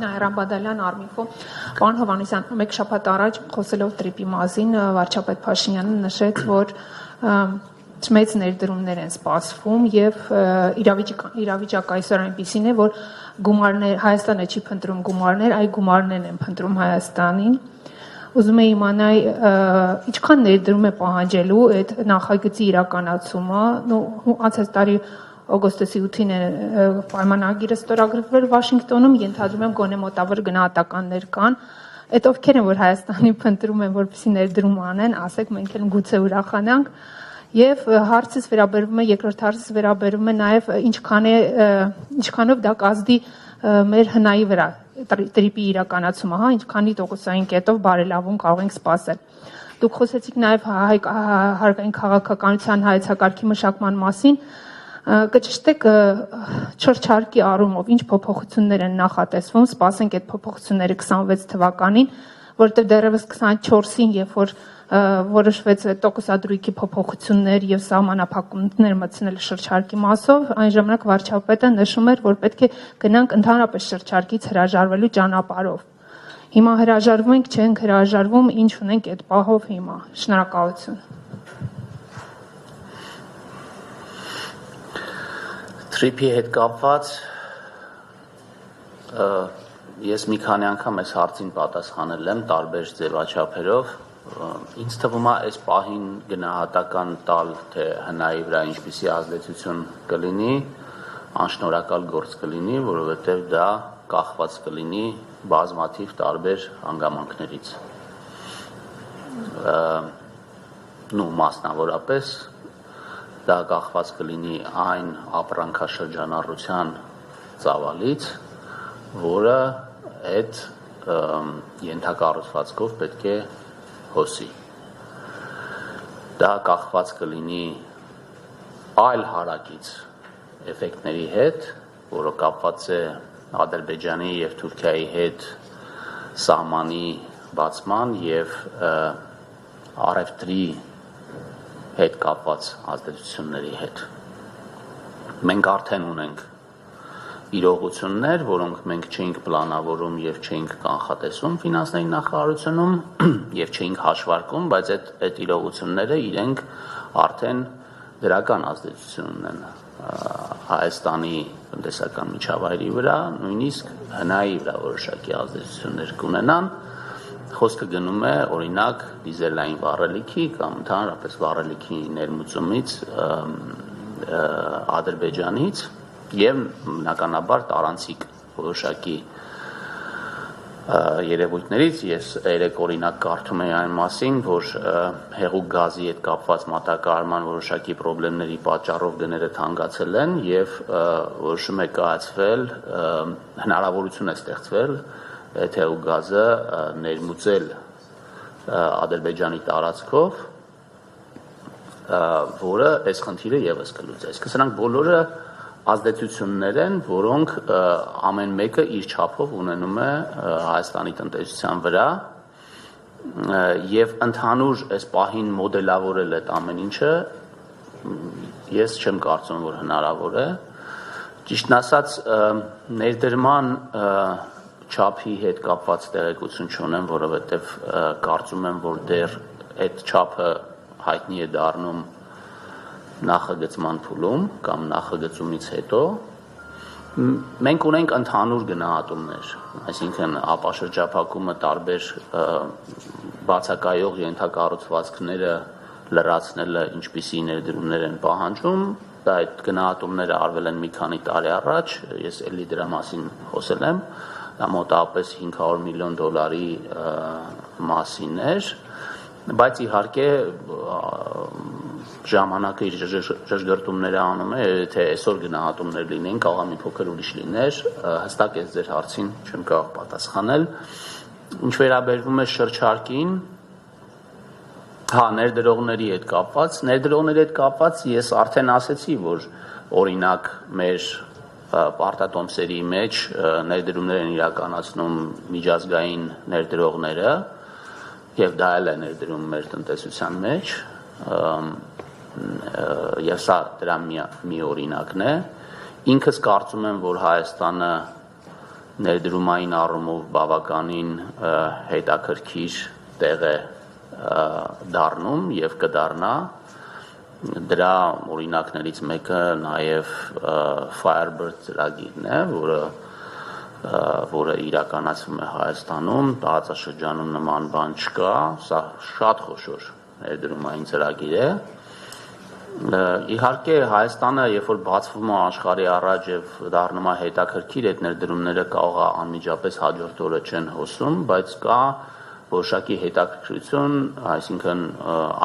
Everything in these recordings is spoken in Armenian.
Նաիրա Բադալյան, Արմինֆո։ Պարոն Հովհաննիսյան, մեկ շաբաթ առաջ խոսելով տրիպի մասին, վարչապետ Փաշինյանը նշեց, որ մեծ ներդրումներ են սպասվում եւ իրավիճակը այսօր այնպիսին է, որ գումարներ Հայաստանը չի փնտրում գումարներ, այլ գումարներն են փնտրում Հայաստանին։ Ուզում եմ իմանալ, ինչքան ներդրում է պահանջելու այդ նախագծի իրականացումը, անցած տարի օգոստոսի 8-ին է պայմանագիրը ստորագրվել Վաշինգտոնում, ենթադրում եմ գոնե մոտավոր գնահատականներ կան, այդ ովքեր են, որ Հայաստանի փնտրում են, որպեսզի ներդրում անեն, ասեք, մենք էլ գուցե ուրախանանք։ Եվ հարցս վերաբերվում է, երկրորդ հարցս վերաբերվում է նաև ինչքանով դա կազդի մեր հնայի վրա տրիպի իրականացումը, ինչքանի տոկոսային կետով բարելավում կարող ենք սպասել։ Դուք խոսեցիք նաև հարկային քաղաքականության հայեցակարգի մշակման մասին, կճշտեք չորչարկի առումով ինչ փոփոխություններ են նախատեսվում, սպասենք այդ փոփոխությունները 26 թվականին, որտեղ դեռևս 24-ին, երբ որ որոշվեց տոկոսադրույքի փոփոխություններ եւ սահմանափակումներ մտցնել շրջարկի մասով, այն ժամանակ վարչապետը նշում էր, որ պետք է գնանք ընդհանրապես շրջարկից հրաժարվելու ճանապարհով։ Հիմա հրաժարվում ենք, չենք հրաժարվում, ինչ ունենք այդ պահով հիմա։ Շնորհակալություն։ Տրիպի հետ կապված ես մի քանի անգամ այս հարցին պատասխանել եմ տարբեր ձևաչափերով։ Ինձ թվում է այս պահին գնահատական տալ, թե հնայի վրա ինչպիսի ազդեցություն կլինի, անշնորհակալ գործ կլինի, որովհետև դա կախված կլինի բազմաթիվ տարբեր հանգամանքներից։ Մասնավորապես դա կախված կլինի այն ապրանքաշրջանառության ծավալից, որը այդ ենթակառուցվածքով պետք է հոսի։ Դա կախված կլինի այլ հարակից էֆեկտների հետ, որը կապված է Ադրբեջանի և Թուրքիայի հետ սահմանի բացման և առևտրի հետ կապված ազդեցությունների հետ։ Մենք արդեն ունենք իրողություններ, որոնք մենք չէինք պլանավորում և չէինք կանխատեսում ֆինանսների նախարարությունում և չէինք հաշվարկում, բայց այդ իրողությունները իրենք արդեն դրական ազդեցություն ունեն Հայաստանի տնտեսական միջավայրի վրա, նույնիսկ հնայի վրա որոշակի ազդեցություններ կունենան։ Խոսքը գնում է օրինակ դիզելային վառելիքի կամ ընդհանրապես վառելիքի ներմուծումից Ադրբեջանից և բնականաբար տարանցիկ որոշակի երևույթներից ես երեք օրինակ կարդում էի այն մասին, որ հեղուկ գազի հետ կապված մատակարարման որոշակի պրոբլեմների պատճառով գները թանկացել են և որոշում է կայացվել, հնարավորություն է ստեղծվել այդ հեղուկ գազը ներմուծել Ադրբեջանի տարածքով, որը այս խնդիրը ևս կլուծի։ Այսինքն սրանք բոլորը ազդեցություններ են, որոնք ամեն մեկը իր չափով ունենում է Հայաստանի տնտեսության վրա և ընդհանուր այս պահին մոդելավորել այդ ամեն ինչը ես չեմ կարծում, որ հնարավոր է։ Ճիշտն ասած, ներդրման չափի հետ կապված տեղեկություն չունեմ, որովհետև կարծում եմ, որ դեռ այդ չափը հայտնի է դառնում նախագծման փուլում կամ նախագծումից հետո մենք ունենք ընդհանուր գնահատումներ, այսինքն ապաշրջափակումը տարբեր բացակայող ենթակառուցվածքները լրացնելը ինչպիսի ներդրումներ են պահանջում, այդ գնահատումները արվել են մի քանի տարի առաջ, ես էլի դրա մասին խոսել եմ, դա մոտավորապես $500 միլիոն մասին էր, բայց իհարկե ժամանակը իր ժժգրտումները անում է, թե այսօր գնահատումներ լինեն, կարող է մի փոքր ուրիշ լիներ, հստակ ես ձեր հարցին չեմ կարող պատասխանել։ Ինչ վերաբերվում է շրջարկին, ներդրողների հետ կապված ես արդեն ասեցի, որ օրինակ մեր պարտատոմսերի մեջ ներդրումներ են իրականացնում միջազգային ներդրողները և դա էլ է ներդրում մեր տնտեսության մեջ և սա դրա մի օրինակն է։ Ինքս կարծում եմ, որ Հայաստանը ներդրումային առումով բավականին հետաքրքիր տեղ է դառնում եւ կդառնա դրա օրինակներից մեկը նաեւ Firebird ծրագիրն է, որը իրականացվում է Հայաստանում, տարածաշրջանում նման բան չկա, սա շատ խոշոր ներդրումային ծրագիր է։ Իհարկե Հայաստանը, երբ որ բացվում է աշխարհի առաջ եւ դառնում է հետաքրքիր, այդ ներդրումները կարող է անմիջապես հաջորդ օրը չեն հոսում, բայց կա որոշակի հետաքրքրություն, այսինքն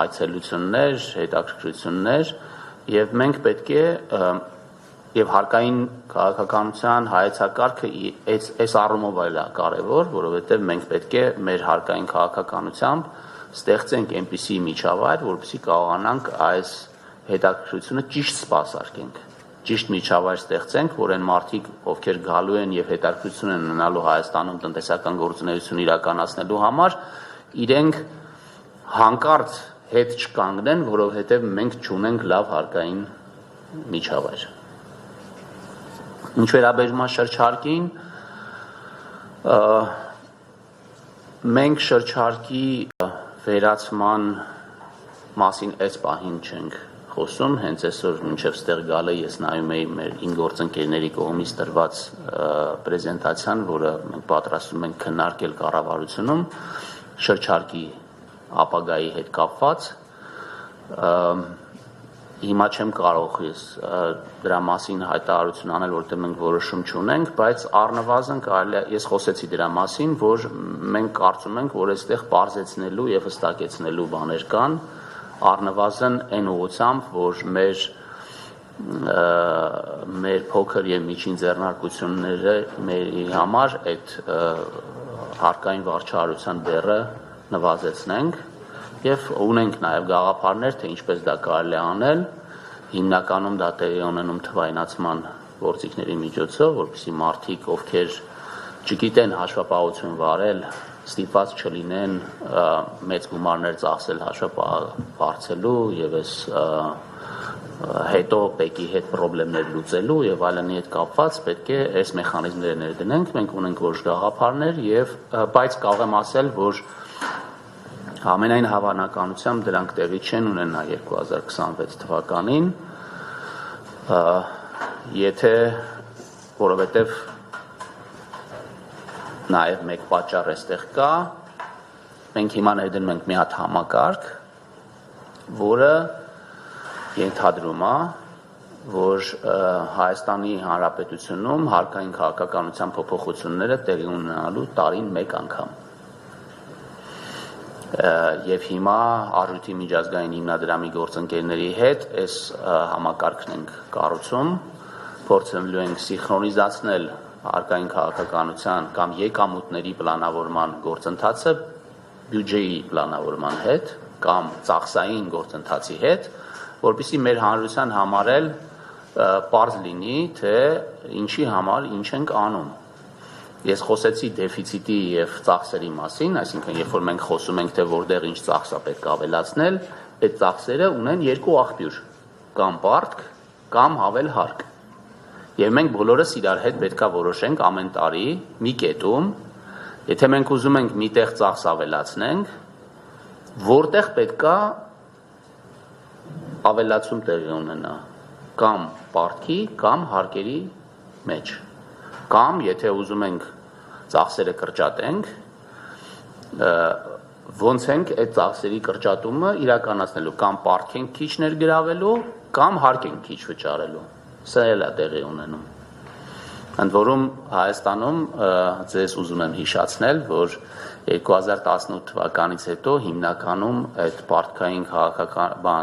այցելություններ, հետաքրքրություններ եւ մենք պետք է եւ հարկային քաղաքականության հայեցակարգը այս առումով էլ է կարեւոր, որովհետեւ մենք պետք է մեր հարկային քաղաքականությամբ ստեղծենք այնպիսի միջավայր, որպեսզի կարողանանք այս հետաքրքրությունը ճիշտ սպասարկենք, ճիշտ միջավայր ստեղծենք, որ այն մարդիկ, ովքեր գալու են եւ հետաքրքրություն են ունենալու Հայաստանում տնտեսական գործունեություն իրականացնելու համար, իրենք հանկարծ հետ չկանգնեն, որովհետեւ մենք չունենք լավ հարկային միջավայր։ Ինչ վերաբերում է շրջարկին, մենք շրջարկի վերացման մասին այս պահին չենք խոսում, հենց այսօր մինչև ստեղ գալը ես նայում էի մեր 9 գործընկերների կողմից տրված պրեզենտացիան, որը մենք պատրաստում ենք քննարկել կառավարությունում շրջարկի ապագայի հետ կապված։ Հիմա չեմ կարող ես դրա մասին հայտարարություն անել, որտեղ մենք որոշում չունենք, բայց առնվազն կարելի է, ես խոսեցի դրա մասին, որ մենք կարծում ենք, որ այստեղ բարձեցնելու եւ հստակեցնելու բաներ կան, առնվազն այն ուղղությամբ, որ մեր փոքր եւ միջին ձեռնարկությունները մեր համար այդ հարկային վարչահարության բեռը նվազեցնենք եւ ունենք նաեւ գաղափարներ, թե ինչպես դա կարելի է անել, հիմնականում դա տեղի ունենում թվայնացման գործիքների միջոցով, որպեսզի մարդիկ, ովքեր չգիտեն հաշվապահություն վարել, ստիպված չլինեն մեծ գումարներ ծախսել հաշվապահարցելու եւ այս հետո պեկի հետ խնդիրներ լուծելու եւ այլնի հետ կապված պետք է այս մեխանիզմները ներդնենք, մենք ունենք որոշ գաղափարներ եւ բայց կարող եմ ասել, որ ամենայն հավանականությամբ դրանք տեղի չեն ունենա 2026 թվականին, եթե որովհետև նաև մեկ պատճառ էստեղ կա, մենք հիմա ներդնում ենք մի հատ համակարգ, որը ենթադրում է, որ Հայաստանի Հանրապետությունում հարկային քաղաքականության փոփոխությունները տեղի ունենալու տարին մեկ անգամ։ Եվ հիմա Արժույթի միջազգային հիմնադրամի գործընկերների հետ այս համակարգն ենք կառուցում, փորձելու ենք սինխրոնիզացնել հարկային քաղաքականության կամ եկամուտների պլանավորման գործընթացը բյուջեի պլանավորման հետ կամ ծախսային գործընթացի հետ, որպեսզի մեր հանրության համար էլ պարզ լինի, թե ինչի համար ինչ ենք անում։ Ես խոսեցի դեֆիցիտի եւ ծախսերի մասին, այսինքն երբ որ մենք խոսում ենք, թե որտեղ ինչ ծախս է պետք է ավելացնել, այդ ծախսերը ունեն երկու աղբյուր, կամ պարտք, կամ havel հարկ։ Եվ մենք բոլորս իրար հետ պետք է որոշենք ամեն տարի մի կետում, եթե մենք ուզում ենք միտեղ ծախս ավելացնենք, որտեղ պետք է ավելացում տեղի ունենա, կամ պարտքի, կամ հարկերի մեջ։ Կամ եթե ուզում ենք ծախսերը կրճատենք, ոնց ենք այդ ծախսերի կրճատումը իրականացնելու, կամ պարտք ենք քիչ ներգրավելու, կամ հարկ ենք քիչ վճարելու։ Սա էլ է տեղի ունենում։ Ընդ որում Հայաստանում ձեզ ուզում եմ հիշեցնել, որ 2018 թվականից հետո հիմնականում այդ պարտքային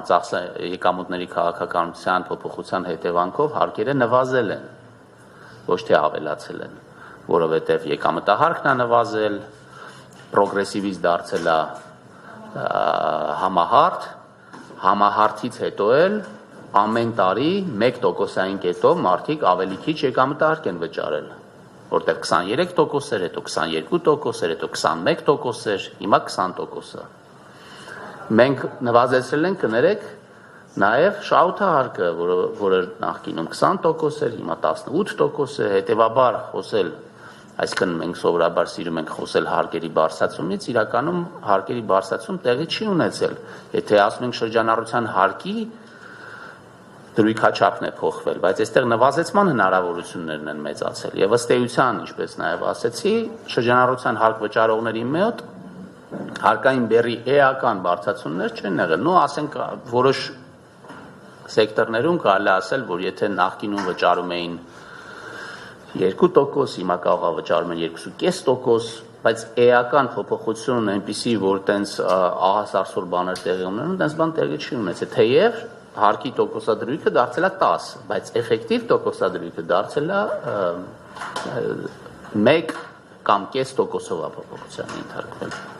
ծախսը եկամուտների քաղաքականության փոփոխության հետևանքով հարկերը նվազել են, ոչ թե ավելացել են, որովհետև եկամտահարկն է նվազել, պրոգրեսիվից դարձել է համահարթ, համահարթից հետո էլ ամեն տարի 1%-ային կետով մարդիկ ավելի քիչ եկամտահարկ են վճարել, որտեղ 23% էր, հետո 22% էր, հետո 21% էր, հիմա 20%-ը։ Մենք նվազեցրել ենք, կներեք, նաև շահութահարկը, որը նախկինում 20% էր, հիմա 18% է, հետևաբար խոսել Այսինքն մենք սովորաբար սիրում ենք խոսել հարկերի բարձրացումից, իրականում հարկերի բարձրացում տեղի չի ունեցել։ Եթե ասում ենք շրջանառության հարկի դրույքաչափն է փոխվել, բայց այստեղ նվազեցման հնարավորություններն են մեծացել եւ ըստ էության, ինչպես նաեւ ասեցի, շրջանառության հարկ վճարողների մոտ հարկային բեռի էական բարձրացումներ չեն եղել։ Նո, ասենք որոշ սեկտորներում կարելի ասել, որ եթե նախկինում վճարում էին 2%, հիմա կարող է վճարում են 2.5%, բայց էական փոփոխությունն այնպեսի, որ տենց ահասարսուր բաներ տեղի ունեն, տենց բան տեղի չի ունեցել, թեև հարկի տոկոսադրույքը դարձել է 10, բայց էֆեկտիվ տոկոսադրույքը դարձել է 1 կամ կես տոկոսով փոփոխության ենթարկվել։